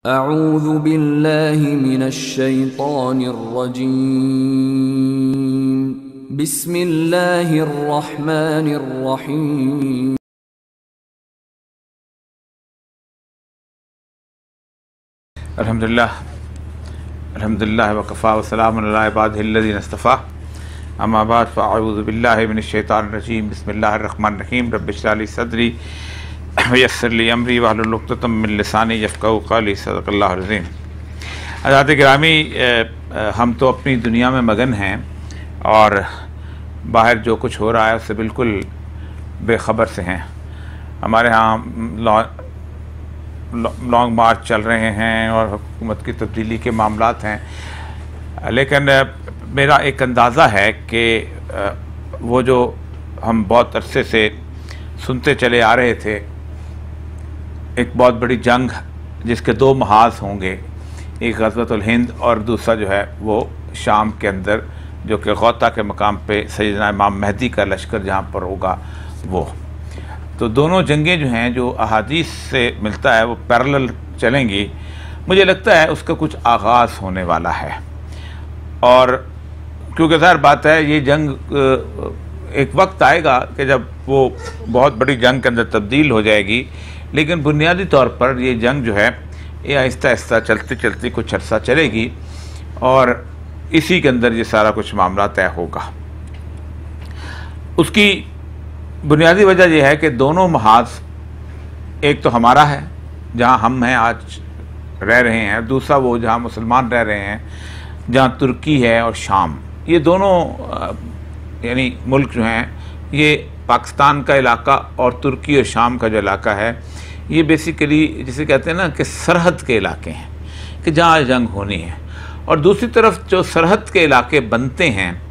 अऊज़ु बिल्लाहि मिनश्शैतानिर्रजीम। बिस्मिल्लाहिर्रहमानिर्रहीम। अल्हम्दुलिल्लाह वकफ़ा वस्सलामुन अला इबादिहिल्लज़ीना इस्तफ़ा अम्मा बाद फ़अऊज़ु बिल्लाहि मिनश्शैतानिर्रजीम। बिस्मिल्लाहिर्रहमानिर्रहीम। रब्बि इश्रह ली सदरी वयस्सिर ली अमरी वहलुल उक़दतम मिन लिसानी यफ़क़हू क़ौली। सदक़ल्लाहुल अज़ीम। हज़रात गिरामी, हम तो अपनी दुनिया में मगन हैं और बाहर जो कुछ हो रहा है उससे बिल्कुल बेखबर से हैं। हमारे यहाँ लॉन्ग मार्च चल रहे हैं और हुकूमत की तब्दीली के मामलात हैं, लेकिन मेरा एक अंदाज़ा है कि वो जो हम बहुत अरसे से सुनते चले आ रहे थे, एक बहुत बड़ी जंग जिसके दो महाज होंगे, एक ग़ज़वतुल हिंद और दूसरा जो है वो शाम के अंदर जो कि गौता के मकाम पे सैयदना इमाम महदी का लश्कर जहाँ पर होगा वो। तो दोनों जंगें जो हैं, जो अहादीस से मिलता है वो पैरेलल चलेंगी। मुझे लगता है उसका कुछ आगाज़ होने वाला है, और क्योंकि ज़ाहिर बात है ये जंग एक वक्त आएगा कि जब वो बहुत बड़ी जंग के अंदर तब्दील हो जाएगी, लेकिन बुनियादी तौर पर ये जंग जो है ये आहिस्ता आहिस्ता चलती चलती कुछ अर्सा चलेगी और इसी के अंदर ये सारा कुछ मामला तय होगा। उसकी बुनियादी वजह यह है कि दोनों महाज, एक तो हमारा है जहाँ हम हैं आज रह रहे हैं, दूसरा वो जहाँ मुसलमान रह रहे हैं जहाँ तुर्की है और शाम। ये दोनों यानी मुल्क जो हैं, ये पाकिस्तान का इलाका और तुर्की और शाम का जो इलाका है, ये बेसिकली जिसे कहते हैं ना कि सरहद के इलाके हैं कि जहाँ जंग होनी है। और दूसरी तरफ जो सरहद के इलाके बनते हैं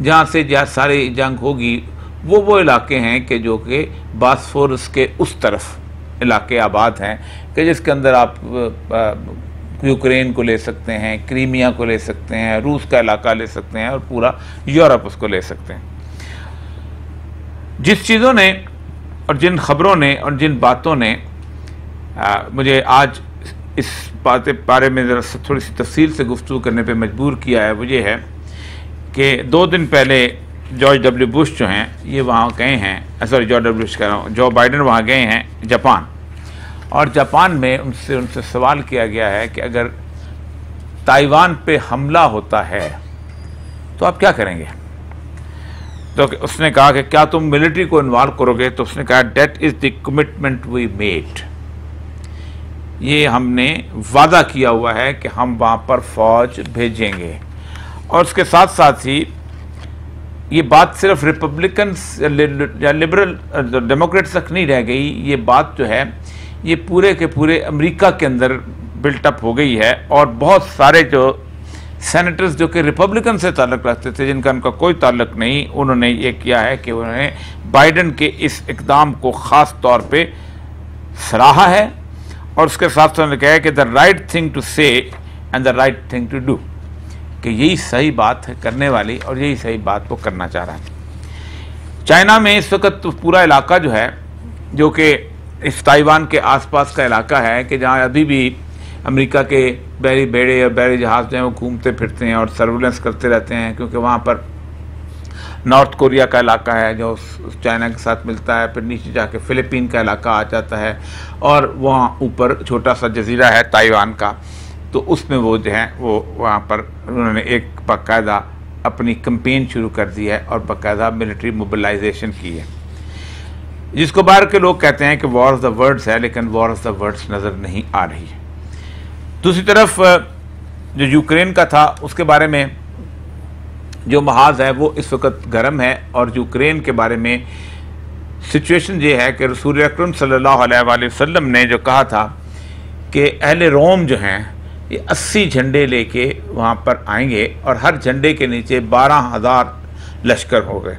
जहाँ से जहाँ सारी जंग होगी, वो इलाके हैं कि जो कि बॉस्फोरस के उस तरफ इलाके आबाद हैं कि जिसके अंदर आप यूक्रेन को ले सकते हैं, क्रीमिया को ले सकते हैं, रूस का इलाका ले सकते हैं और पूरा यूरोप उसको ले सकते हैं। जिस चीज़ों ने और जिन ख़बरों ने और जिन बातों ने मुझे आज इस बारे में ज़रा थोड़ी सी तफसील से गुफ्तगू करने पे मजबूर किया है, वो ये है कि 2 दिन पहले जॉर्ज डब्ल्यू बुश जो हैं ये वहाँ गए हैं, सॉरी जॉर्ज डब्ल्यू बुश कह रहा हूँ, जो बाइडन वहाँ गए हैं जापान, और जापान में उनसे सवाल किया गया है कि अगर ताइवान पे हमला होता है तो आप क्या करेंगे। तो उसने कहा कि क्या तुम मिलिट्री को इन्वॉल्व करोगे। तो उसने कहा that is the commitment we made, ये हमने वादा किया हुआ है कि हम वहाँ पर फ़ौज भेजेंगे। और उसके साथ साथ ही ये बात सिर्फ रिपब्लिकन्स या लिबरल डेमोक्रेट्स तक नहीं रह गई, ये बात जो है ये पूरे के पूरे अमेरिका के अंदर बिल्टअप हो गई है। और बहुत सारे जो सेनेटर्स जो कि रिपब्लिकन से ताल्लुक़ रखते थे, जिनका उनका कोई ताल्लुक़ नहीं, उन्होंने ये किया है कि उन्होंने बाइडन के इस इक़दाम को ख़ास तौर पे सराहा है। और उसके साथ साथ उन्होंने कहा है कि the right thing to say and the right thing to do, कि यही सही बात है करने वाली और यही सही बात वो करना चाह रहा है। चाइना में इस वक्त तो पूरा इलाका जो है, जो कि इस ताइवान के आसपास का इलाका है, कि जहाँ अभी भी अमेरिका के बहरी बेड़े और बहरी जहाज़ जो हैं वो घूमते फिरते हैं और सर्विलेंस करते रहते हैं, क्योंकि वहाँ पर नॉर्थ कोरिया का इलाका है जो चाइना के साथ मिलता है, फिर नीचे जाके फ़िलिपीन का इलाका आ जाता है और वहाँ ऊपर छोटा सा जजीरा है ताइवान का। तो उसमें वो जो है वो वहाँ पर उन्होंने एक बाकायदा अपनी कैंपेन शुरू कर दी है और बाकायदा मिलिट्री मोबिलाइजेशन की है, जिसको बाहर के लोग कहते हैं कि वॉर ऑफ द वर्ड्स है, लेकिन वॉर ऑफ द वर्ड्स नज़र नहीं आ रही है। दूसरी तरफ जो यूक्रेन का था उसके बारे में जो महाज है वो इस वक्त गर्म है, और यूक्रेन के बारे में सिचुएशन ये है कि रसूल अकरम सल्लल्लाहु अलैहि वसल्लम ने जो कहा था कि अहले रोम जो हैं ये 80 झंडे लेके वहाँ पर आएंगे और हर झंडे के नीचे 12,000 लश्कर हो गए।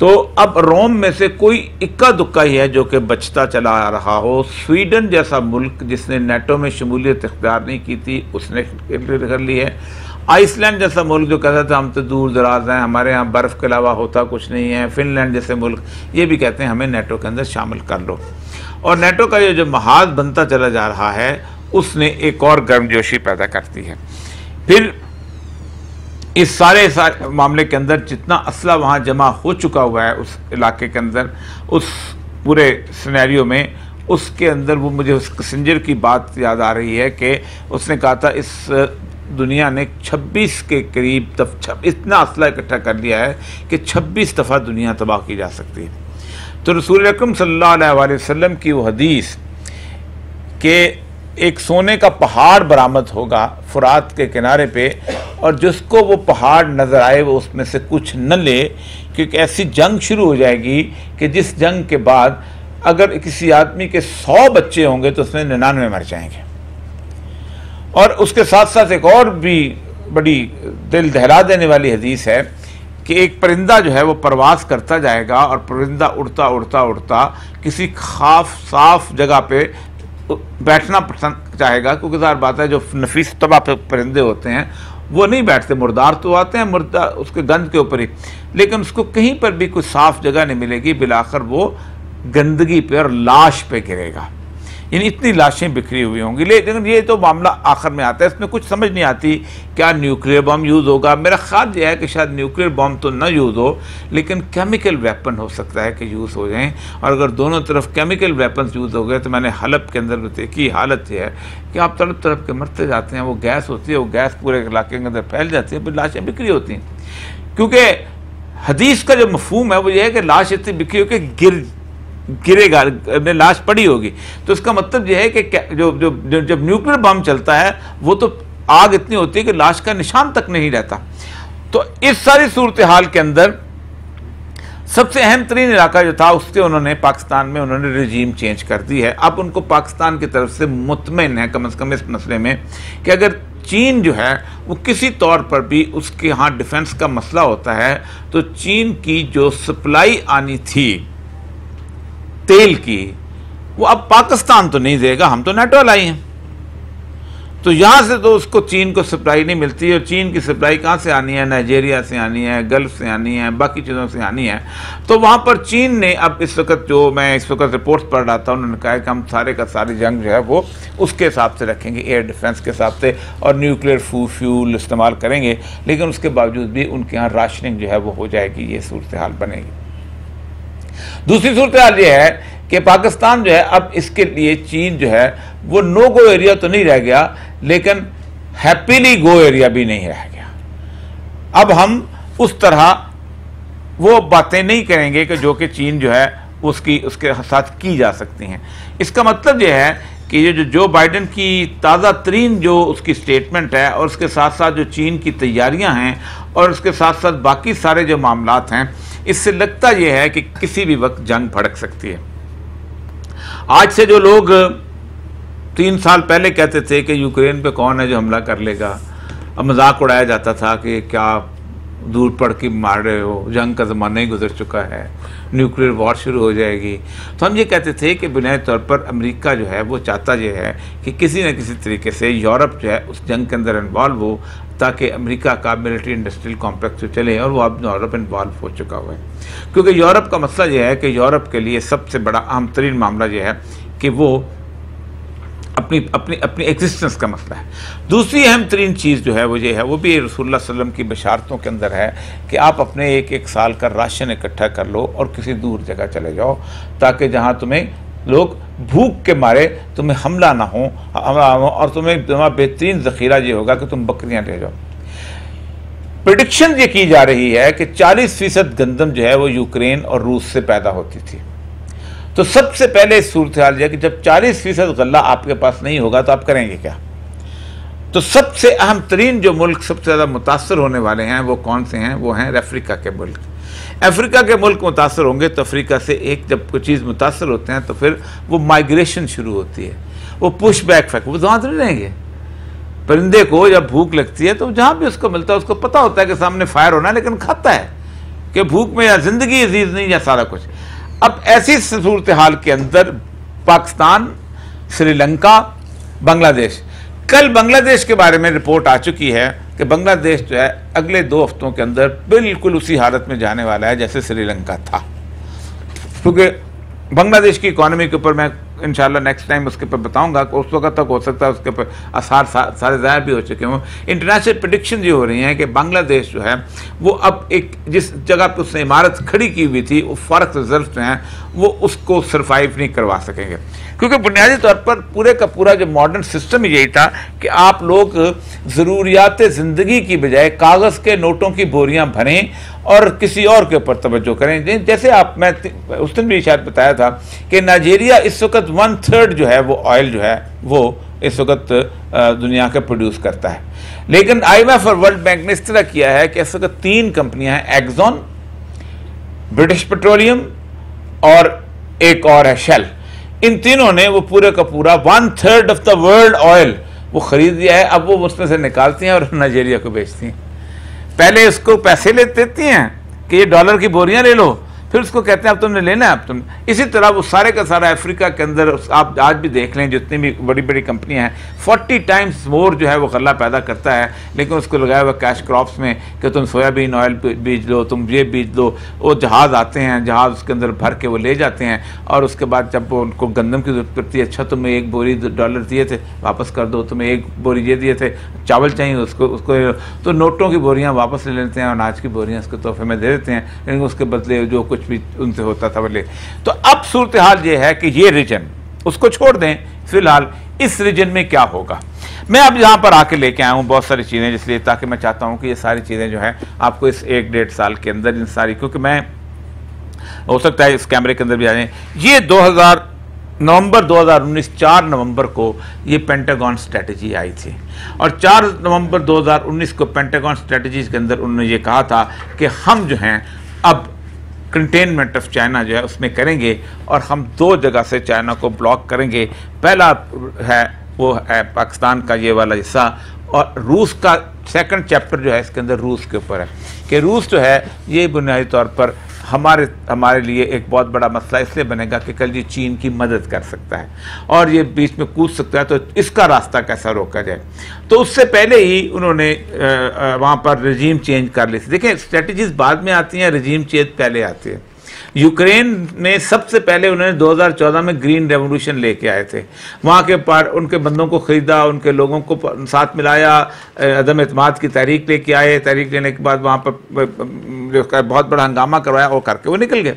तो अब रोम में से कोई इक्का दुक्का ही है जो कि बचता चला आ रहा हो। स्वीडन जैसा मुल्क जिसने नेटो में शमूलियत इख्तियार नहीं की थी उसने कर ली है। आइसलैंड जैसा मुल्क जो कहता था हम तो दूर दराज हैं, हमारे यहाँ बर्फ़ के अलावा होता कुछ नहीं है। फिनलैंड जैसे मुल्क ये भी कहते हैं हमें नेटो के अंदर शामिल कर लो। और नेटो का ये जो महाज बनता चला जा रहा है उसने एक और गर्मजोशी पैदा करती है। फिर इस सारे मामले के अंदर जितना असला वहाँ जमा हो चुका हुआ है उस इलाके के अंदर, उस पूरे सिनेरियो में, उसके अंदर वो मुझे उस किसिंजर की बात याद आ रही है कि उसने कहा था इस दुनिया ने 26 के करीब इतना असला इकट्ठा कर लिया है कि 26 दफ़ा दुनिया तबाह की जा सकती है। तो रसूल अकरम सल्लल्लाहु अलैहि वसल्लम की वो हदीस के एक सोने का पहाड़ बरामद होगा फुरात के किनारे पे, और जिसको वो पहाड़ नज़र आए वो उसमें से कुछ न ले, क्योंकि ऐसी जंग शुरू हो जाएगी कि जिस जंग के बाद अगर किसी आदमी के 100 बच्चे होंगे तो उसमें 99 मर जाएंगे। और उसके साथ साथ एक और भी बड़ी दिल दहला देने वाली हदीस है कि एक परिंदा जो है वो परवास करता जाएगा, और परिंदा उड़ता उड़ता उड़ता किसी साफ जगह पे बैठना पसंद चाहेगा, क्योंकि ज़ाहिर बात है जो नफीस तबा परिंदे होते हैं वो नहीं बैठते, मुर्दार तो आते हैं, मुर्दा उसके गंद के ऊपर ही, लेकिन उसको कहीं पर भी कोई साफ जगह नहीं मिलेगी, बिलाखिर वो गंदगी पे और लाश पे गिरेगा। यानी इतनी लाशें बिखरी हुई होंगी। लेकिन ये तो मामला आखिर में आता है, इसमें कुछ समझ नहीं आती क्या न्यूक्लियर बम यूज़ होगा। मेरा ख्याल यह है कि शायद न्यूक्लियर बम तो ना यूज़ हो, लेकिन केमिकल वेपन हो सकता है कि यूज़ हो जाएं, और अगर दोनों तरफ केमिकल वेपन यूज़ हो गए तो मैंने हलब के अंदर देखी हालत यह है कि आप तड़प तड़प के मरते जाते हैं, वो गैस होती है, वो गैस पूरे इलाके के अंदर फैल जाती है, फिर लाशें बिखरी होती हैं। क्योंकि हदीस का जो मफहूम है वो ये है कि लाश इतनी बिखरी हो कि गिरेगा, लाश पड़ी होगी, तो इसका मतलब यह है कि जब न्यूक्लियर बम चलता है वो तो आग इतनी होती है कि लाश का निशान तक नहीं रहता। तो इस सारी सूरत हाल के अंदर सबसे अहम तरीन इलाका जो था उसके उन्होंने पाकिस्तान में उन्होंने रजीम चेंज कर दी है। अब उनको पाकिस्तान की तरफ से मुतमईन है कम से कम इस मसले में कि अगर चीन जो है वो किसी तौर पर भी उसके यहाँ डिफेंस का मसला होता है तो चीन की जो सप्लाई आनी थी तेल की वो अब पाकिस्तान तो नहीं देगा, हम तो नेटो लाई हैं, तो यहाँ से तो उसको चीन को सप्लाई नहीं मिलती। और चीन की सप्लाई कहाँ से आनी है? नाइजीरिया से आनी है, गल्फ से आनी है, बाकी चीज़ों से आनी है। तो वहाँ पर चीन ने अब इस वक्त जो मैं इस वक्त रिपोर्ट पढ़ रहा था, उन्होंने कहा कि हम सारे का सारी जंग जो है वो उसके हिसाब से रखेंगे, एयर डिफेंस के हिसाब से, और न्यूक्लियर फ्यूल इस्तेमाल करेंगे, लेकिन उसके बावजूद भी उनके यहाँ राशनिंग जो है वो हो जाएगी। ये सूरत हाल बनेगी। दूसरी सूरत हाल ये है कि पाकिस्तान जो है अब इसके लिए चीन जो है वो नो गो एरिया तो नहीं रह गया, लेकिन हैप्पीली गो एरिया भी नहीं रह गया। अब हम उस तरह वो बातें नहीं करेंगे कि जो कि चीन जो है उसके साथ की जा सकती हैं। इसका मतलब यह है कि ये जो बाइडन की ताज़ा तरीन जो उसकी स्टेटमेंट है, और उसके साथ साथ जो चीन की तैयारियां हैं, और उसके साथ साथ बाकी सारे जो मामलात हैं, इससे लगता यह है कि किसी भी वक्त जंग भड़क सकती है। आज से जो लोग 3 साल पहले कहते थे कि यूक्रेन पे कौन है जो हमला कर लेगा, अब मजाक उड़ाया जाता था कि क्या दूर पड़ के मार रहे हो, जंग का ज़माना ही गुजर चुका है, न्यूक्लियर वॉर शुरू हो जाएगी। तो हम ये कहते थे कि बुनियादी तौर पर अमेरिका जो है वो चाहता ये है कि किसी न किसी तरीके से यूरोप जो है उस जंग के अंदर इन्वॉल्व हो, ताकि अमेरिका का मिलिट्री इंडस्ट्रियल कॉम्प्लेक्स जो चले, और वो अब यूरोप इन्वॉल्व हो चुका हुआ है। क्योंकि यूरोप का मसला यह है कि यूरोप के लिए सबसे बड़ा अहम तरीन मामला यह है कि वो अपनी अपनी अपनी एग्जिस्टेंस का मसला है। दूसरी अहम तरीन चीज़ जो है वो ये है, वो भी रसूलुल्लाह सल्लल्लाहु अलैहि वसल्लम की बशारतों के अंदर है कि आप अपने एक साल का राशन इकट्ठा कर लो और किसी दूर जगह चले जाओ, ताकि जहाँ तुम्हें लोग भूख के मारे तुम्हें हमला ना हो, और तुम्हारा बेहतरीन ज़ख़ीरा ये होगा कि तुम बकरियाँ ले जाओ। प्रेडिक्शन ये की जा रही है कि 40% गंदम जो है वो यूक्रेन और रूस से पैदा होती थी। तो सबसे पहले इस सूरत हाल है कि जब 40% गल्ला आपके पास नहीं होगा तो आप करेंगे क्या? तो सबसे अहम तरीन जो मुल्क सबसे ज़्यादा मुतासर होने वाले हैं वो कौन से हैं? वो हैं अफ्रीका के मुल्क। अफ्रीका के मुल्क मुतासर होंगे तो अफ्रीका से एक जब कोई चीज़ मुतासर होते हैं तो फिर वो माइग्रेशन शुरू होती है, वो पुश बैक फैक्ट, वो वहाँ नहीं रहेंगे। परिंदे को जब भूख लगती है तो जहाँ भी उसको मिलता है उसको पता होता है कि सामने फायर होना है, लेकिन खाता है कि भूख में या ज़िंदगी अजीज़ नहीं या सारा कुछ। अब ऐसी सूरत हाल के अंदर पाकिस्तान, श्रीलंका, बांग्लादेश, कल बांग्लादेश के बारे में रिपोर्ट आ चुकी है कि बांग्लादेश जो है अगले 2 हफ्तों के अंदर बिल्कुल उसी हालत में जाने वाला है जैसे श्रीलंका था। क्योंकि बांग्लादेश की इकॉनमी के ऊपर मैं इंशाल्लाह नेक्स्ट टाइम उसके ऊपर बताऊंगा। उस वक्त तक हो सकता है उसके ऊपर आसार सारे ज़ाहिर भी हो चुके हों। इंटरनेशनल प्रेडिक्शन ये हो रही हैं कि बांग्लादेश जो है वो अब एक जिस जगह पर उसने इमारत खड़ी की हुई थी, वो फॉरेक्स रिजर्व जो हैं वो उसको सरवाइव नहीं करवा सकेंगे, क्योंकि बुनियादी तौर पर पूरे का पूरा जो मॉडर्न सिस्टम यही था कि आप लोग ज़रूरियात ज़िंदगी की बजाय कागज़ के नोटों की बोरियां भरें और किसी और के ऊपर तवज्जो करें। जैसे मैं उस दिन भी शायद बताया था कि नाइजीरिया इस वक्त 1/3 जो है वो ऑयल जो है वो इस वक्त दुनिया का प्रोड्यूस करता है, लेकिन IMF और वर्ल्ड बैंक ने इस तरह किया है कि इस वक्त 3 कंपनियां हैं, एक्सॉन, ब्रिटिश पेट्रोलियम और एक और है शेल। इन तीनों ने वो पूरे का पूरा 1/3 ऑफ द वर्ल्ड ऑयल वो खरीद लिया है। अब वो उसमें से निकालती हैं और नाइजीरिया को बेचती हैं। पहले इसको पैसे ले देती हैं कि ये डॉलर की बोरियां ले लो, फिर उसको कहते हैं अब तुमने लेना है, अब तुम। इसी तरह वो सारे का सारा अफ्रीका के अंदर आप आज भी देख लें, जितनी भी बड़ी बड़ी कंपनियां हैं, 40 टाइम्स मोर जो है वो गल्ला पैदा करता है, लेकिन उसको लगाया हुआ कैश क्रॉप्स में कि तुम सोयाबीन ऑयल बीज लो, तुम ये बीज लो। वो जहाज़ आते हैं, जहाज़ उसके अंदर भर के वो ले जाते हैं, और उसके बाद जब वो उनको गंदम की जरूरत पड़ती है, अच्छा तुम्हें 1 बोरी $1 दिए थे वापस कर दो, तुम्हें 1 बोरी ये दिए थे, चावल चाहिए उसको तो नोटों की बोरियाँ वापस ले लेते हैं, अनाज की बोरियाँ उसके तोहफे में दे देते हैं, लेकिन उसके बदले जो कुछ भी उनसे होता था वो ले। तो अब सूरत हाल ये है कि ये रीजन उसको छोड़ दें, फिलहाल इस रीजन में क्या होगा। मैं अब यहाँ पर आके लेके आया हूँ बहुत सारी चीज़ें, जिसलिए ताकि मैं चाहता हूँ कि ये सारी चीज़ें जो है आपको इस 1-1.5 साल के अंदर इन सारी, क्योंकि मैं हो सकता है इस कैमरे के अंदर भी आ जाए। ये नवंबर 2019 4 नवंबर को ये पेंटागन स्ट्रेटजी आई थी, और 4 नवंबर 2019 को पेंटागन स्ट्रेटजी के अंदर उन्होंने ये कहा था कि हम जो हैं अब कंटेनमेंट ऑफ चाइना जो है उसमें करेंगे, और हम 2 जगह से चाइना को ब्लॉक करेंगे। पहला है वो है पाकिस्तान का ये वाला हिस्सा, और रूस का सेकंड चैप्टर जो है इसके अंदर रूस के ऊपर है कि रूस जो है ये बुनियादी तौर पर हमारे लिए एक बहुत बड़ा मसला इसलिए बनेगा कि कल ये चीन की मदद कर सकता है और ये बीच में कूद सकता है, तो इसका रास्ता कैसा रोका जाए। तो उससे पहले ही उन्होंने वहाँ पर रजीम चेंज कर ली थी। देखें, स्ट्रेटजीज बाद में आती हैं, रजीम चेंज पहले आती है। यूक्रेन में सबसे पहले उन्होंने 2014 में ग्रीन रेवोल्यूशन लेके आए थे, वहाँ के पार उनके बंदों को ख़रीदा, उनके लोगों को साथ मिलाया, अदम एतमाद की तहरीक लेके आए, तहरीक लेने के बाद वहाँ पर बहुत बड़ा हंगामा करवाया और करके वो निकल गए।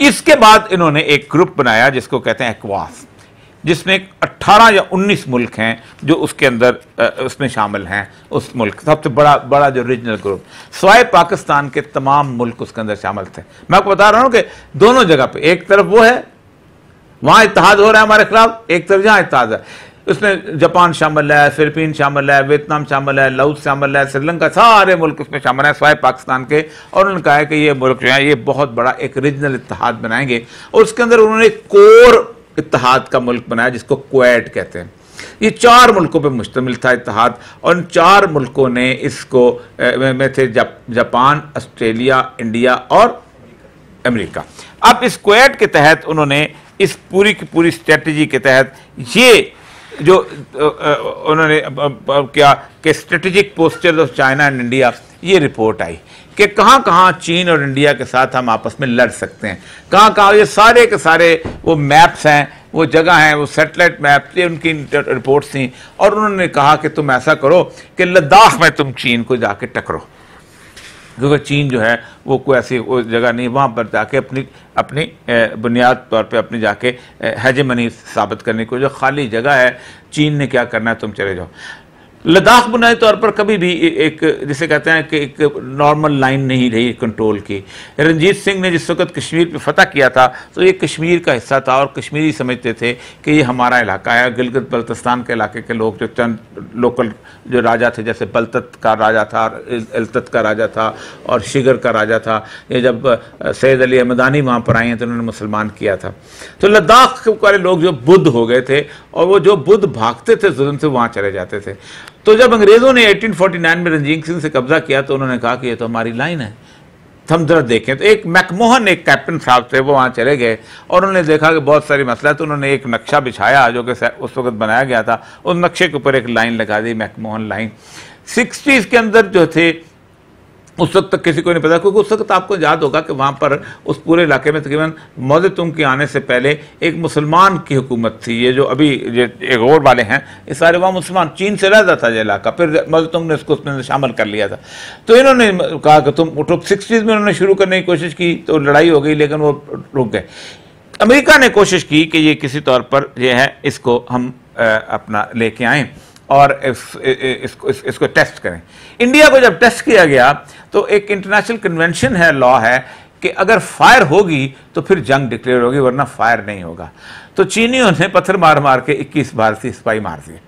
इसके बाद इन्होंने एक ग्रुप बनाया जिसको कहते हैं एक्वास, जिसमें 18 या 19 मुल्क हैं जो उसके अंदर उसमें शामिल हैं। उस मुल्क सबसे बड़ा जो रीजनल ग्रुप, स्वाय पाकिस्तान के तमाम मुल्क उसके अंदर शामिल थे। मैं आपको बता रहा हूँ कि दोनों जगह पे, एक तरफ वो है वहाँ इत्तेहाद हो रहा है हमारे खिलाफ, एक तरफ जहाँ इत्तेहाद है उसमें जापान शामिल है, फिलिपीन शामिल है, वियतनाम शामिल है, लाओस शामिल है, श्रीलंका, सारे मुल्क उसमें शामिल है स्वाय पाकिस्तान के। और उन्होंने कहा है कि ये मुल्क जो है ये बहुत बड़ा एक रीजनल इत्तेहाद बनाएंगे, और उसके अंदर उन्होंने कोर इत्तेहाद का मुल्क बनाया जिसको क्वेट कहते हैं। ये 4 मुल्कों पे मुश्तमिल था इत्तेहाद, और उन 4 मुल्कों ने इसको में थे जापान, ऑस्ट्रेलिया, इंडिया और अमेरिका। अब इस क्वेट के तहत उन्होंने इस पूरी की पूरी स्ट्रेटजी के तहत ये जो उन्होंने क्या कि strategic posture of China and India, ये रिपोर्ट आई कि कहाँ कहाँ चीन और इंडिया के साथ हम आपस में लड़ सकते हैं, कहाँ कहाँ ये सारे के सारे वो मैप्स हैं, वो जगह हैं, वो सैटेलाइट मैप्स, ये उनकी रिपोर्ट्स थी। और उन्होंने कहा कि तुम ऐसा करो कि लद्दाख में तुम चीन को जाके टकरो, क्योंकि चीन जो है वो कोई ऐसी वो जगह नहीं, वहाँ पर जाके अपनी बुनियाद तौर पे अपनी जाके हेजेमनी साबित करने को जो खाली जगह है, चीन ने क्या करना है, तुम चले जाओ। लद्दाख बुनियादी तौर पर कभी भी एक जिसे कहते हैं कि एक नॉर्मल लाइन नहीं रही कंट्रोल की। रणजीत सिंह ने जिस वक्त कश्मीर पे फतह किया था तो ये कश्मीर का हिस्सा था, और कश्मीरी समझते थे कि ये हमारा इलाका है। गिलगित बल्तिस्तान के इलाके के लोग जो चंद लोकल जो राजा थे, जैसे बल्तत का राजा था, इल्तत का राजा था और शिगर का राजा था, ये जब सैयद अली हमदानी वहाँ पर आए हैं तो उन्होंने मुसलमान किया था। तो लद्दाख वाले लोग जो बुद्ध हो गए थे, और वो जो बुद्ध भागते थे जुल्म से वहाँ चले जाते थे। तो जब अंग्रेज़ों ने 1849 में रणजीत सिंह से कब्जा किया तो उन्होंने कहा कि ये तो हमारी लाइन है, हम जरा देखें। तो एक मैकमोहन, एक कैप्टन साहब थे, वो वहाँ चले गए और उन्होंने देखा कि बहुत सारी मसला है, तो उन्होंने एक नक्शा बिछाया जो कि उस वक्त बनाया गया था, उस नक्शे के ऊपर एक लाइन लगा दी, मैकमोहन लाइन। 60s के अंदर जो थे उस वक्त तक किसी को नहीं पता, क्योंकि उस वक्त आपको याद होगा कि वहाँ पर उस पूरे इलाके में तकरीबन मौदतुम के आने से पहले एक मुसलमान की हुकूमत थी। ये जो अभी ये एक और वाले हैं, ये सारे वहाँ मुसलमान, चीन से रहता था ये इलाका, फिर मौदतुम ने इसको उसमें शामिल कर लिया था। तो इन्होंने कहा कि तुम उठो। 60s में उन्होंने शुरू करने की कोशिश की तो लड़ाई हो गई, लेकिन वो रुक गए। अमेरिका ने कोशिश की कि ये किसी तौर पर ये है इसको हम अपना लेके आएँ और इसको टेस्ट करें। इंडिया को जब टेस्ट किया गया तो एक इंटरनेशनल कन्वेंशन है, लॉ है कि अगर फायर होगी तो फिर जंग डिक्लेयर होगी, वरना फायर नहीं होगा। तो चीनियों ने पत्थर मार मार के 21 भारतीय सिपाही मार दिए।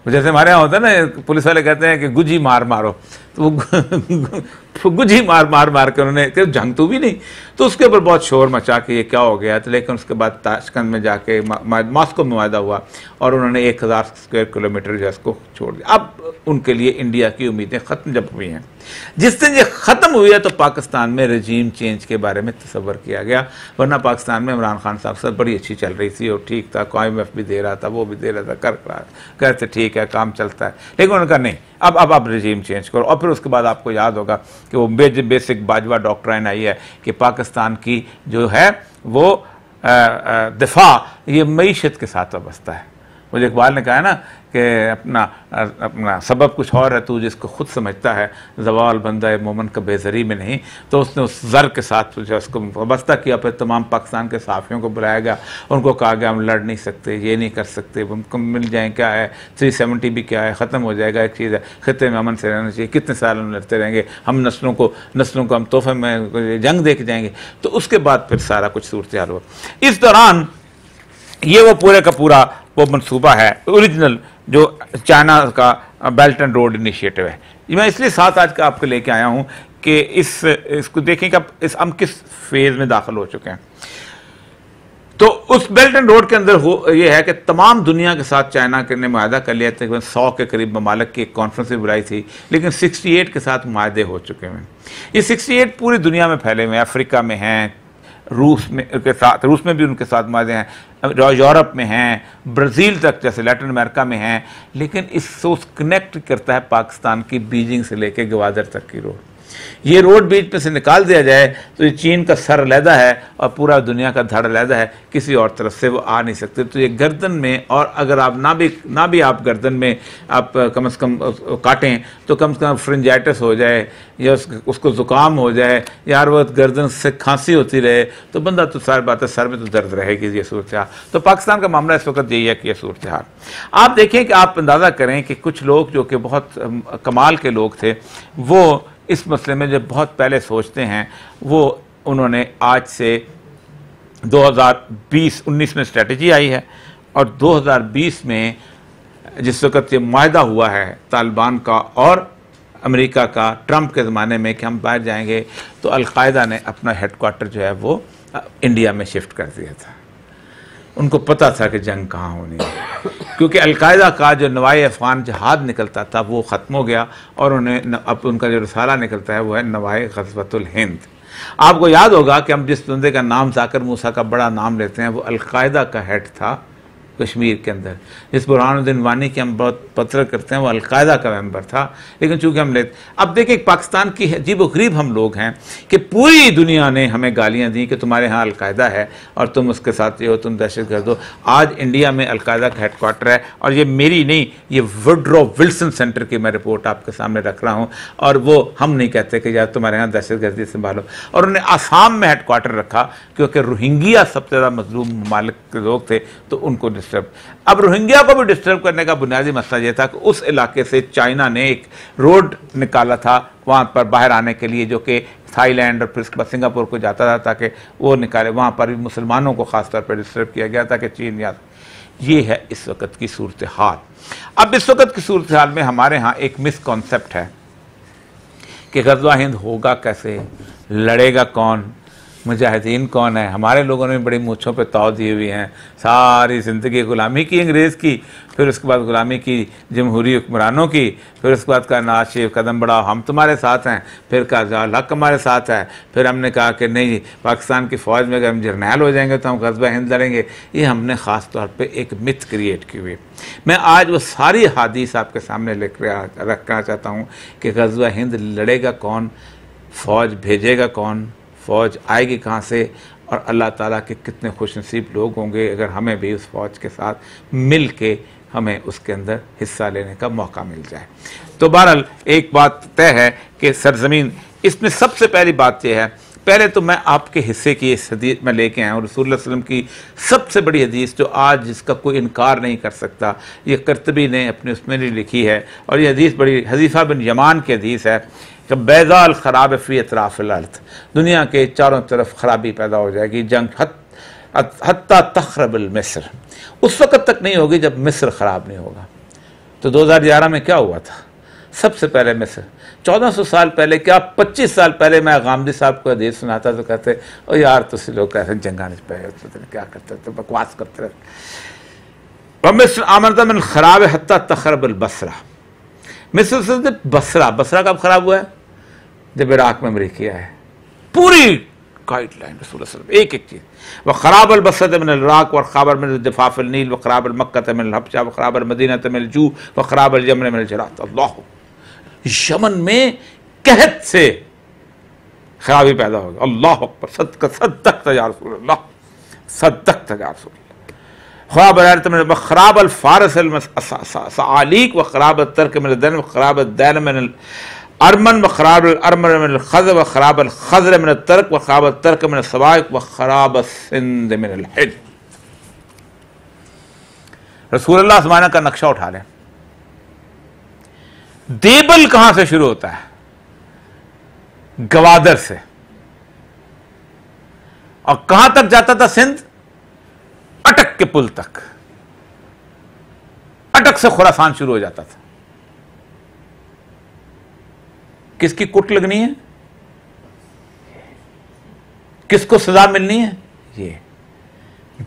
जैसे हमारे यहाँ होता है ना, पुलिस वाले कहते हैं कि गुजी मार मारो, तो वो गुजी मार मार के उन्होंने, जंग तो भी नहीं। तो उसके ऊपर बहुत शोर मचा कि ये क्या हो गया। तो लेकिन उसके बाद ताशकंद में जाके मॉस्को में वादा हुआ और उन्होंने 1000 स्क्वायर किलोमीटर जो इसको छोड़ दिया। अब उनके लिए इंडिया की उम्मीदें ख़त्म जब हुई हैं, जिस दिन ये ख़त्म हुई है तो पाकिस्तान में रजीम चेंज के बारे में तस्वर किया गया। वरना पाकिस्तान में इमरान खान साहब से बड़ी अच्छी चल रही थी और ठीक था, IMF भी दे रहा था, वो भी दे रहा था, करते ठीक है, काम चलता है। लेकिन उन्होंने कहा नहीं, अब रजीम चेंज करो। और फिर उसके बाद आपको याद होगा कि वो बेसिक बाजवा डॉक्ट्राइन आई है कि पाकिस्तान की जो है वो दिफा ये मईशत के साथ वाबस्ता है। मुझे इकबाल ने कहा है ना कि अपना सबब कुछ और है, तू जिसको खुद समझता है, ज़वाल बंदा मोमन का बेज़री में नहीं। तो उसने उस ज़र के साथ जो उसको वाबस्ता किया। फिर तमाम पाकिस्तान के साफ़ियों को बुलाया गया, उनको कहा गया हम लड़ नहीं सकते, ये नहीं कर सकते, हमको मिल जाएँ, क्या है 370 भी क्या है, ख़त्म हो जाएगा। एक चीज़ है, खित्ते में अमन से रहना चाहिए, कितने साल हम लड़ते रहेंगे, हम नस्लों को हम तोहफे में जंग दे के जाएंगे। तो उसके बाद फिर सारा कुछ सूरत हाल हुआ। इस दौरान ये वो पूरे का पूरा वो मनसूबा है ओरिजिनल जो चाइना का बेल्ट एंड रोड इनिशिएटिव है। मैं इसलिए साथ आज का आपको लेके आया हूँ कि इसको देखें कि हम किस फेज़ में दाखिल हो चुके हैं। तो उस बेल्ट एंड रोड के अंदर ये है कि तमाम दुनिया के साथ चाइना ने मुआहदा कर लिया। तकरीबन 100 के करीब ममालिक की एक कॉन्फ्रेंस भी बुलाई थी, लेकिन 68 के साथ मुआहदे हो चुके हैं। ये 68 पूरी दुनिया में फैले हुए हैं, अफ्रीका में हैं, रूस में भी उनके साथ मुआहदे हैं, यूरोप में हैं, ब्राज़ील तक जैसे लैटिन अमेरिका में हैं। लेकिन इससे कनेक्ट करता है पाकिस्तान की बीजिंग से लेकर गवादर तक की रोड। ये रोड बीच में से निकाल दिया जाए तो ये चीन का सर अलहदा है और पूरा दुनिया का धड़ अलहदा है, किसी और तरफ से वो आ नहीं सकते। तो ये गर्दन में, और अगर आप ना भी आप गर्दन में आप कम से कम काटें तो कम से कम फ्रिंजाइटिस हो जाए या उसको ज़ुकाम हो जाए या हर वक्त गर्दन से खांसी होती रहे तो बंदा तो सारी बात है, सर में तो दर्द रहेगी। ये सूरत हाल तो पाकिस्तान का मामला इस वक्त यही है कि यह सूरत हाल आप देखें कि आप अंदाज़ा करें कि कुछ लोग जो कि बहुत कमाल के लोग थे वो इस मसले में जब बहुत पहले सोचते हैं, वो उन्होंने आज से 2019 में स्ट्रेटजी आई है और 2020 में जिस वक़्त ये मुआहदा हुआ है तालिबान का और अमेरिका का ट्रंप के ज़माने में कि हम बाहर जाएंगे, तो अलकायदा ने अपना हेडक्वार्टर जो है वो इंडिया में शिफ्ट कर दिया था। उनको पता था कि जंग कहाँ होनी है, क्योंकि अलकायदा का जो नवाए अफ़गान जहाद निकलता था वो ख़त्म हो गया और उन्हें अब उनका जो रसाला निकलता है वो है नवाए ग़ज़वतुल हिंद। आपको याद होगा कि हम जिस बंदे का नाम ज़ाकिर मूसा का बड़ा नाम लेते हैं वो अलकायदा का हेड था कश्मीर के अंदर। जिस बुरहानुद्दीन वानी की हम बहुत पत्र करते हैं वो अलकायदा का मेंबर था। लेकिन चूंकि हम अब देखिए पाकिस्तान की अजीब व गरीब हम लोग हैं कि पूरी दुनिया ने हमें गालियां दी कि तुम्हारे यहाँ अलकायदा है और तुम उसके साथ ये हो, तुम दहशतगर्द हो। आज इंडिया में अलकायदा का हेडक्वार्टर है और ये मेरी नहीं, ये वुडरो विल्सन सेंटर की मैं रिपोर्ट आपके सामने रख रहा हूँ। और वो हम नहीं कहते कि यार तुम्हारे यहाँ दहशतगर्दी संभालो। और उन्होंने आसाम में हेडक्वार्टर रखा क्योंकि रोहिंग्या सबसे ज़्यादा मजलूम ममालिक के लोग थे, तो उनको अब रोहिंग्या को भी डिस्टर्ब करने का बुनियादी मसला यह था कि उस इलाके से चाइना ने एक रोड निकाला था वहाँ पर बाहर आने के लिए, जो कि थाईलैंड और फिर उसके बाद सिंगापुर को जाता था, ताकि वो निकाले। वहाँ पर भी मुसलमानों को ख़ास तौर पर डिस्टर्ब किया गया था कि चीन याद। ये है इस वक्त की सूरत हाल। अब इस वक्त की सूरत हाल में हमारे यहाँ एक मिसकॉन्सेप्ट है कि ग़ज़वा हिंद होगा कैसे, लड़ेगा कौन, मुजाहिदीन कौन है? हमारे लोगों ने बड़ी मूँछों पे ताव दी हुई हैं, सारी ज़िंदगी ग़ुलामी की अंग्रेज़ की, फिर उसके बाद ग़ुलामी की जमहूरी हुक्मरानों की, फिर उसके बाद कहा नवाज़ शरीफ कदम बढ़ाओ हम तुम्हारे साथ हैं, फिर कहा जवाहर हक हमारे साथ है, फिर हमने कहा कि नहीं पाकिस्तान की फ़ौज में अगर हम जर्नैल हो जाएंगे तो हम ग़ज़वा हिंद लड़ेंगे। ये हमने ख़ास तौर पर एक मिथ क्रिएट की हुई। मैं आज वो सारी हदीस आपके सामने रखना चाहता हूँ कि ग़ज़वा हिंद लड़ेगा कौन, फ़ौज भेजेगा कौन, फ़ौज आएगी कहाँ से, और अल्लाह ताला के कितने खुशनसीब लोग होंगे अगर हमें भी उस फ़ौज के साथ मिल के हमें उसके अंदर हिस्सा लेने का मौका मिल जाए। तो बहरहाल एक बात तय है कि सरज़मीन, इसमें सबसे पहली बात यह है, पहले तो मैं आपके हिस्से की इस हदीस में लेके आया हूँ, रसूलुल्लाह सल्लल्लाहु अलैहि वसल्लम की सबसे बड़ी हदीस जो आज जिसका कोई इनकार नहीं कर सकता, ये कर्तबी ने अपने उसमें लिखी है, और ये हदीस बड़ी हज़ीफ़ा बिन यमान की हदीस है कि बैज़ाल ख़राब फ़ी अतराफ़िल अर्ज़, दुनिया के चारों तरफ ख़राबी पैदा हो जाएगी, जंग हत्ता तख़रबुल मिस्र, उस वक़्त तक नहीं होगी जब मिस्र ख़राब नहीं होगा। तो 2011 में क्या हुआ था? सबसे पहले मिस्र, 1400 साल पहले, क्या 25 साल पहले मैं गामदी साहब को हदीस सुनाता तो कहते ओ यार तुम लोग कैसे जंगा नहीं पाए, क्या करते तो बकवास करते रहते। मिस्र आमदा मिन ख़राब हत्ता तख़रबुल बसरा, मिस्र से बसरा, बसरा कब ख़राब हुआ है? जब इराक़ में अमरीकी आए, पूरी गाइडलाइन रसूल एक एक चीज़, व ख़राब अलबसरत मिन इराक़ व ख़राब मिन दिफ़ाफ़िल नील व ख़राब मक्का मिन हबशा व ख़राब मदीना मिन जू व ख़राब यमन मिन जरात। अल्लाह, यमन में कहत से खराबी पैदा होगी। अल्लाह अकबर, सद्दक़्त या रसूल अल्लाह, सद्दक़्त या रसूल अल्लाह। ख़राब अल फ़ारिस अल सआलीक व ख़राब तर्क मिन दन व ख़राब दैन मिन अरमन व ख़राब अरमन मिन ख़ज़ व ख़राब ख़ज़र मिन तर्क व ख़राब तर्क मिन सवाइक व ख़राब सिंध मिन हिज। रसूलुल्लाह ज़माना का नक्शा उठा लें, देबल कहां से शुरू होता है? गवादर से, और कहां तक जाता था सिंध? अटक के पुल तक, अटक से खुरासान शुरू हो जाता था। किसकी कुट लगनी है? किसको सजा मिलनी है? ये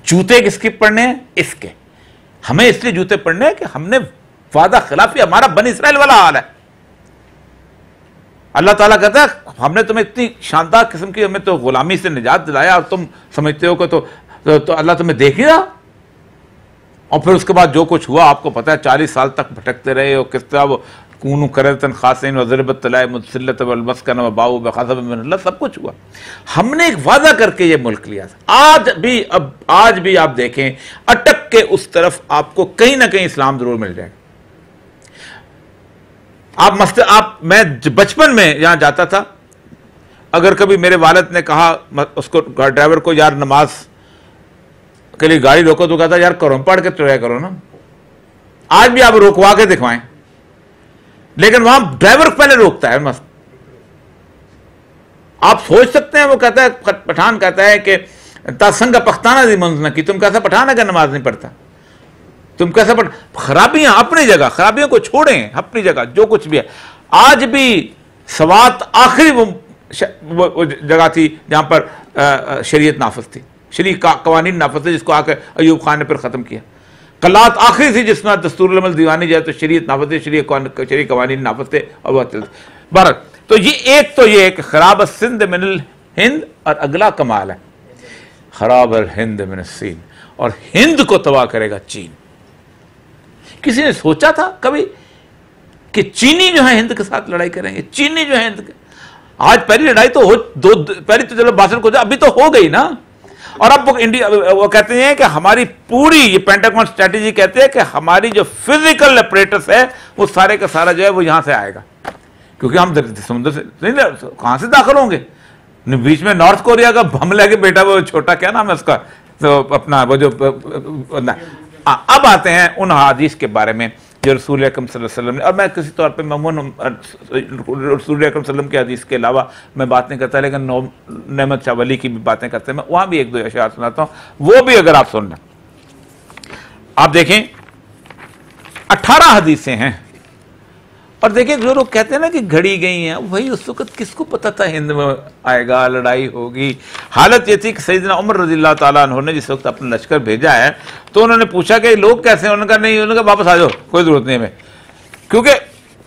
जूते किसके पड़ने हैं? इसके। हमें इसलिए जूते पड़ने हैं कि हमने वादा खिलाफी, हमारा बनी इसराइल वाला हाल है। अल्लाह ताला कहता है हमने तुम्हें इतनी शानदार किस्म की, हमें तो गुलामी से निजात दिलाया और तुम समझते हो कि तो अल्लाह तुम्हें देख ही रहा। और फिर उसके बाद जो कुछ हुआ आपको पता है, 40 साल तक भटकते रहे हो, किस तरह वो कूनू करतन खासिन वज़रबत तलाए मुतसिल्लत वल मस्कन व बाऊ बखज़ब मिन अल्लाह, सब कुछ हुआ। हमने एक वादा करके ये मुल्क लिया था। आज भी आप देखें, अटक के उस तरफ आपको कहीं ना कहीं इस्लाम जरूर मिल जाएगा। मैं बचपन में यहां जाता था, अगर कभी मेरे वालिद ने कहा उसको ड्राइवर को, यार नमाज के लिए गाड़ी रोको, तो कहता यार करो पढ़ के चलाया करो ना। आज भी आप रोकवा के दिखवाएं, लेकिन वहां ड्राइवर पहले रोकता है। मस्त आप सोच सकते हैं, वो कहता है, पठान कहता है कि तासंग पख्ताना दी मंज न की, तुम कैसा पठान है कि नमाज नहीं पढ़ता, तुम कैसा खराबियां अपनी जगह, खराबियों को छोड़ें अपनी जगह, जो कुछ भी है। आज भी सवात आखिरी वो जगह थी जहां पर शरीयत नाफज थी, शरीय कवानीन नाफज थे, जिसको आकर अयूब खान ने फिर ख़त्म किया। कलात आखिरी थी जिसमें दस्तूरुल अमल दीवानी जाए तो शरीयत नाफज थे, शरीय कवानीन नाफज थे, और वह चलते। बहरहाल तो ये एक तो ये कि खराब सिंध मिनल हिंद, और अगला कमाल है खराब हिंद मिन सीन, और हिंद को तबाह करेगा चीन। किसी ने सोचा था कभी कि चीनी जो है हिंद के साथ लड़ाई करेंगे? चीनी जो है हिंद के, आज पहली लड़ाई तो हो, पहली तो चलो बासठ को, अभी तो हो गई ना। और अब वो कहते हैं कि हमारी पूरी ये पेंटागन स्ट्रेटेजी कहते हैं कि हमारी जो फिजिकल अपरेटस है वो सारे का सारा जो है वो यहां से आएगा, क्योंकि हम समुद्र से नहीं, कहां से दाखिल होंगे? बीच में नॉर्थ कोरिया का हमला के बेटा, वो छोटा क्या नाम है उसका, तो अपना वो जो अब आते हैं उन हदीस के बारे में जो रसूल अकरम सल्लल्लाहु अलैहि वसल्लम ने, और मैं किसी तौर पे ममून रसूल अकरम सल्लल्लाहु अलैहि वसल्लम के हदीस के अलावा मैं बात नहीं करता, लेकिन नेमत शाह वली की भी बातें करते हैं, मैं वहाँ भी एक दो अशआर सुनाता हूँ, वो भी अगर आप सुन लें। आप देखें 18 हदीसें हैं और देखिए जो लोग कहते हैं ना कि घड़ी गई हैं, वही उस वक्त किसको पता था हिंद में आएगा, लड़ाई होगी। हालत ये थी कि सैयदना उमर रज़ियल्लाहु ताला अन्हु ने जिस वक्त अपना लश्कर भेजा है तो उन्होंने पूछा कि लोग कैसे हैं, उन्होंने कहा नहीं, उन्होंने कहा वापस आ जाओ, कोई ज़रूरत नहीं हमें, क्योंकि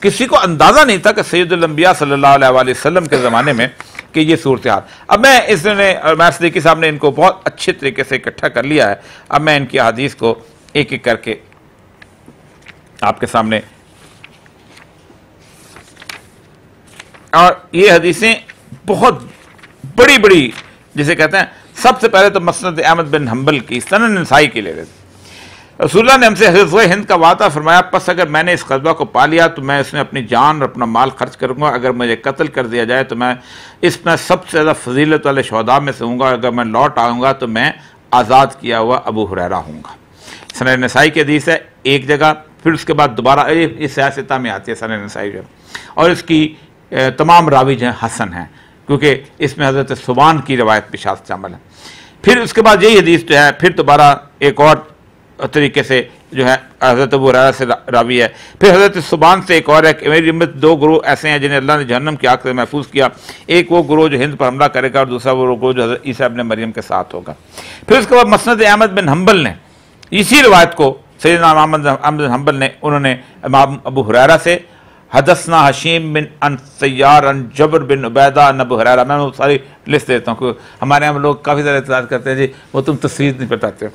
किसी को अंदाज़ा नहीं था कि सैयदुल अंबिया सल्लल्लाहु अलैहि वसल्लम के ज़माने में कि ये सूरत हाल। अब मैं इसने मैर सिद्दीकी साहब ने इनको बहुत अच्छे तरीके से इकट्ठा कर लिया है। अब मैं इनकी हदीस को एक एक करके आपके सामने, और ये हदीसें बहुत बड़ी बड़ी, जिसे कहते हैं, सबसे पहले तो मसनद अहमद बिन हम्बल की सनन नसाई की ले लेते। रसूलुल्लाह ने हमसे हिज़्व हिंद का वादा फरमाया, पस अगर मैंने इस क़स्बा को पा लिया तो मैं इसमें अपनी जान और अपना माल खर्च करूँगा, अगर मुझे कत्ल कर दिया जाए तो मैं इसमें सबसे ज़्यादा फजीलत वाले शहदा में से हूँगा, अगर मैं लौट आऊँगा तो मैं आज़ाद किया हुआ अबू हुरैरा हूँगा। सनन नसाई की हदीस है एक जगह, फिर उसके बाद दोबारा इस सियासता में आती है सनन नसाई जो, और इसकी तमाम रावी जो हैं हसन हैं, क्योंकि इसमें हज़रत सुबान की रवायत भी शामिल है। फिर उसके बाद यही हदीस जो है फिर दोबारा एक और तरीके से जो है हज़रत अबू हुरैरा से रावी है। फिर हज़रत सुबान से एक और है कि मेरी उम्मत दो ग्रोह ऐसे हैं जिन्हें अल्लाह ने जहन्नम की आग से महफूज किया, एक वो ग्रोह जो हिंद पर हमला करेगा और दूसरा वो ग्रोह जो हज़रत ईसा इब्न मरियम के साथ होगा। फिर उसके बाद मसनद अहमद बिन हम्बल ने इसी रवायत को सैयदना अहमद बिन हम्बल ने, उन्होंने इमाम अबू हुरैरा से हदसना हशीम बिन अन सय्यार अन जबर बिन उबैदा अन अबू हुरैरा, मैं वो सारी लिस्ट देता हूँ क्योंकि हमारे यहाँ लोग काफ़ी ज़्यादा इतराज़ करते हैं जी वो तुम तस्वीर नहीं बताते।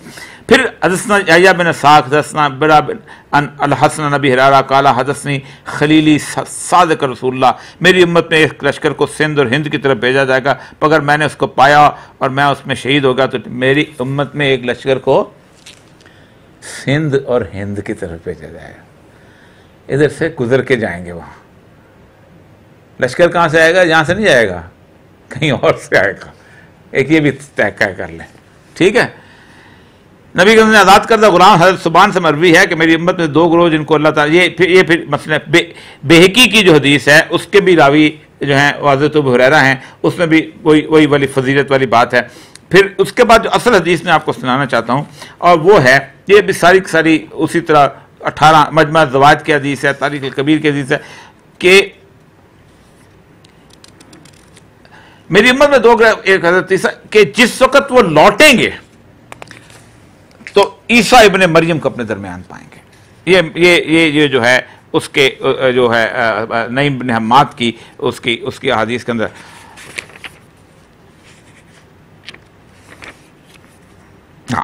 फिर हदसना यहया बिन साख हदसना बड़ा बिन अन अल हसन नबी हुरैरा काला हदसनी खलीली सादिक रसूलुल्लाह, मेरी उम्मत में एक लश्कर को सिंध और हिंद की तरफ भेजा जाएगा, अगर मैंने उसको पाया और मैं उसमें शहीद हो गया तो मेरी उम्मत में एक लश्कर को सिंध और हिंद की तरफ भेजा जाएगा, इधर से गुजर के जाएंगे। वहाँ लश्कर कहाँ से आएगा, यहाँ से नहीं जाएगा, कहीं और से आएगा। एक ये भी तय कर लें, ठीक है। नबी के ने आज़ाद करदा गुलाम हज़रत सुबान से मरवी है कि मेरी उम्मत में दो ग्रोह जिनको अल्लाह ताला, ये फिर मसला बेहकी की जो हदीस है उसके भी रावी जो हैं हज़रत अबू हुरैरा हैं, उसमें भी वही वाली फजीलत वाली बात है। फिर उसके बाद जो असल हदीस मैं आपको सुनाना चाहता हूँ और वो है, ये भी सारी सारी उसी तरह 18 मजमा ज़वाइद की हदीस है, तारीख़ अल कबीर की हदीस है कि मेरी उम्मत में दो एक हज़रत ईसा के जिस वक़्त वो लौटेंगे तो ईसा इब्न मरियम को अपने दरमियान पाएंगे। ये जो है उसके जो है नईम बिन हम्माद की उसकी हदीस के अंदर हाँ,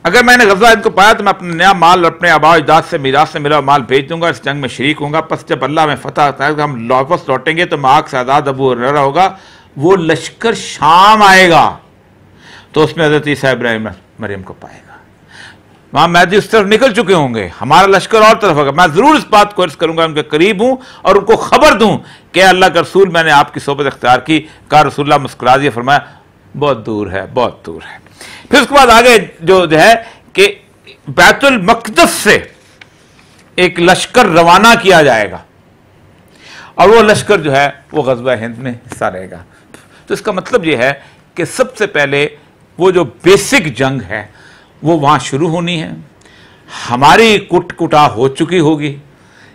अगर मैंने गज़वा इनको पाया तो मैं अपना नया माल अपने आबा अजदाद से मीरास से मिला माल भेज दूंगा, इस जंग में शरीक होऊंगा। पस जब अल्लाह में फतह आता है हम वापस लौटेंगे तो माक से आज़ाद अबू हुरैरा होगा, वो लश्कर शाम आएगा तो उसमें हज़रत ईसा इब्न मरियम को पाएगा। वहाँ मैदी उस तरफ निकल चुके होंगे, हमारा लश्कर और तरफ होगा। मैं ज़रूर इस बात को अर्ज़ करूँगा, उनके करीब हूँ और उनको खबर दूँ कि अल्लाह का रसूल मैंने आपकी सोबत इख्तियार की। का रसूलुल्लाह मुस्कुरा दिया, फरमाया बहुत दूर है, बहुत दूर है। फिर उसके बाद आगे जो है कि बैतुल मक़दस से एक लश्कर रवाना किया जाएगा और वो लश्कर जो है वो ग़ज़वा हिंद में हिस्सा रहेगा। तो इसका मतलब ये है कि सबसे पहले वो जो बेसिक जंग है वो वहाँ शुरू होनी है। हमारी कुटा हो चुकी होगी,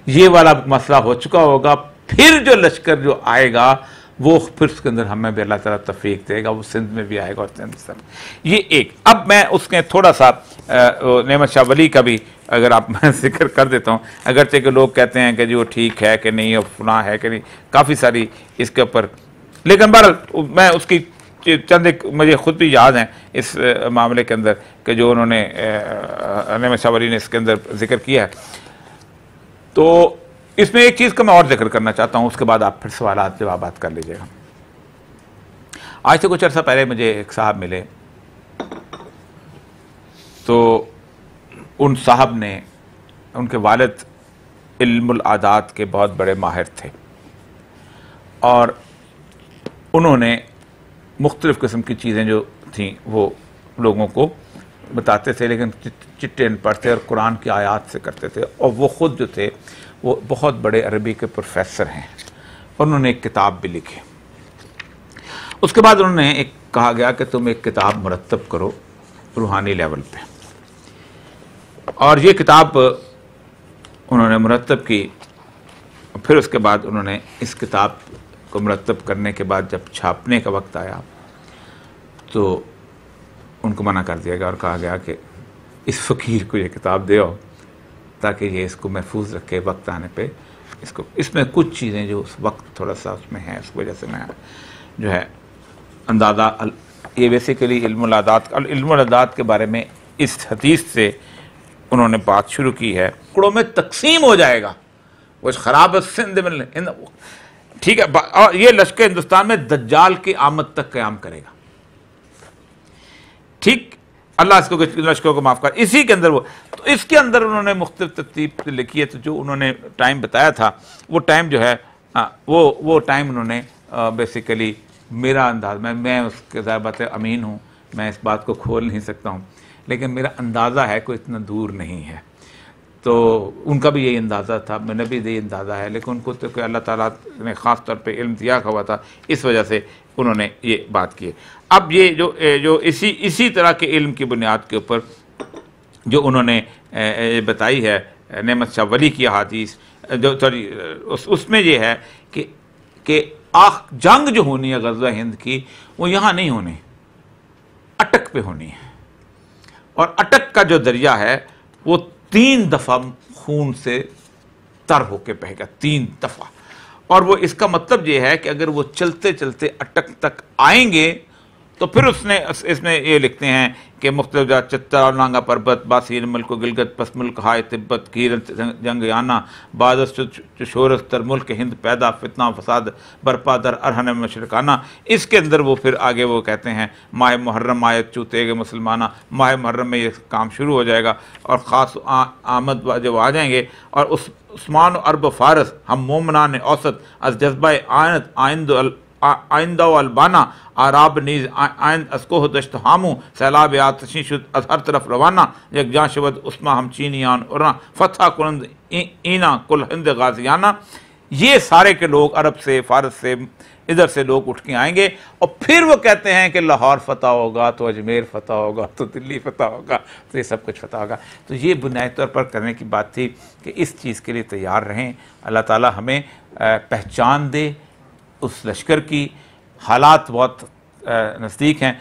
ये वाला मसला हो चुका होगा। फिर जो लश्कर जो आएगा वो फिर उसके अंदर हमें भी अल्लाह ताला तौफीक देगा, वो सिंध में भी आएगा और सिंध सब। ये एक, अब मैं उसके थोड़ा सा नेमत शाह वली का भी अगर आप मैं जिक्र कर देता हूँ, अगरचे के लोग कहते हैं कि जी वो ठीक है कि नहीं और फुना है कि नहीं, काफ़ी सारी इसके ऊपर, लेकिन बहरहाल मैं उसकी चंद एक मुझे खुद भी याद हैं इस मामले के अंदर कि जो उन्होंने नेमत शाह वली ने इसके अंदर जिक्र किया है। तो इसमें एक चीज़ का मैं और जिक्र करना चाहता हूँ, उसके बाद आप फिर सवाल जवाब कर लीजिएगा। आज से कुछ अर्सा पहले मुझे एक साहब मिले, तो उन साहब ने, उनके वालिद इल्मुल आदात के बहुत बड़े माहिर थे और उन्होंने मुख्तलिफ़ किस्म की चीज़ें जो थीं वो लोगों को बताते थे, लेकिन चिट्टे पढ़ते और कुरान की आयत से करते थे। और वो ख़ुद जो थे वो बहुत बड़े अरबी के प्रोफेसर हैं, उन्होंने एक किताब भी लिखी। उसके बाद उन्होंने एक कहा गया कि तुम एक किताब मुरत्तब करो रूहानी लेवल पे, और ये किताब उन्होंने मुरत्तब की फिर उसके बाद उन्होंने इस किताब को मुरतब करने के बाद जब छापने का वक्त आया तो उनको मना कर दिया गया और कहा गया कि इस फ़कीर को ये किताब दे आओ ताकि ये इसको महफूज रखे वक्त आने पे इसको। इसमें कुछ चीज़ें जो उस वक्त थोड़ा सा उसमें है, उस वजह से मैं जो है अंदाज़ा, ये बेसिकली इल्मुल अदात के बारे में इस हदीस से उन्होंने बात शुरू की है। टुकड़ों में तकसीम हो जाएगा वो ख़राब सिंध में, ठीक है। और ये लश्कर हिंदुस्तान में दज्जाल की आमद तक क़याम करेगा, ठीक। अल्लाह इसको लश्कर को माफ़ कर। इसी के अंदर वो, तो इसके अंदर उन्होंने मुख्तलिफ तरतीब लिखी है। तो जो उन्होंने टाइम बताया था वो टाइम जो है वो टाइम उन्होंने बेसिकली मेरा अंदाज़, मैं उसके ज़ाहिर बात है अमीन हूँ, मैं इस बात को खोल नहीं सकता हूँ, लेकिन मेरा अंदाज़ा है कोई इतना दूर नहीं है। तो उनका भी यही अंदाज़ा था, मैंने भी यही अंदाज़ा है, लेकिन उनको तो कोई अल्लाह ताला ने ख़ास तौर पे इल्म दिया हुआ था, इस वजह से उन्होंने ये बात की। अब ये जो इसी तरह के इल्म की बुनियाद के ऊपर जो उन्होंने बताई है नेमत शाह वली की हदीस, जो सॉरी उसमें ये है कि जंग जो होनी है ग़ज़वा हिंद की, वो यहाँ नहीं होनी, अटक पे होनी है। और अटक का जो दरिया है वो 3 दफ़ा खून से तर होके बहेगा, 3 दफ़ा। और वो इसका मतलब ये है कि अगर वो चलते चलते अटक तक आएंगे तो फिर इसमें ये लिखते हैं कि मुख्तलिफ चित्ता नांगा पर्वत बासीर मुल्क गिलगत पस मुल्क हाय तिब्बत कीरत जंग याना बादस शोरस तर मुल्क हिंद पैदा फितना फसाद बरपा दर अरहन मशरकाना। इसके अंदर वो फिर आगे वो कहते हैं माह मुहर्रम आयत चूतेगे मुसलमाना, माह मुहर्रम में ये काम शुरू हो जाएगा और ख़ास आमद जब आ जाएंगे और उस्मान अरब फ़ारस हम मोमनान औसत अज जज्बा आयनत आइंदा अलबाना आराब नीज आइंद अस्को दश्त हामू सैलाब आतशी शुद हर तरफ रवाना यकजा शवद उस्मा हम चीनियान उर्ना फतह कुरंद ईना कुल हिंद गाजियाना। ये सारे के लोग अरब से फ़ारस से इधर से लोग उठ के आएंगे और फिर वो कहते हैं कि लाहौर फ़तह होगा तो अजमेर फ़तह होगा तो दिल्ली फ़तह होगा तो ये सब कुछ फ़तह होगा। तो ये बुनियादी तौर पर करने की बात थी कि इस चीज़ के लिए तैयार रहें। अल्लाह ताला हमें पहचान दे उस लश्कर की। हालात बहुत नज़दीक हैं।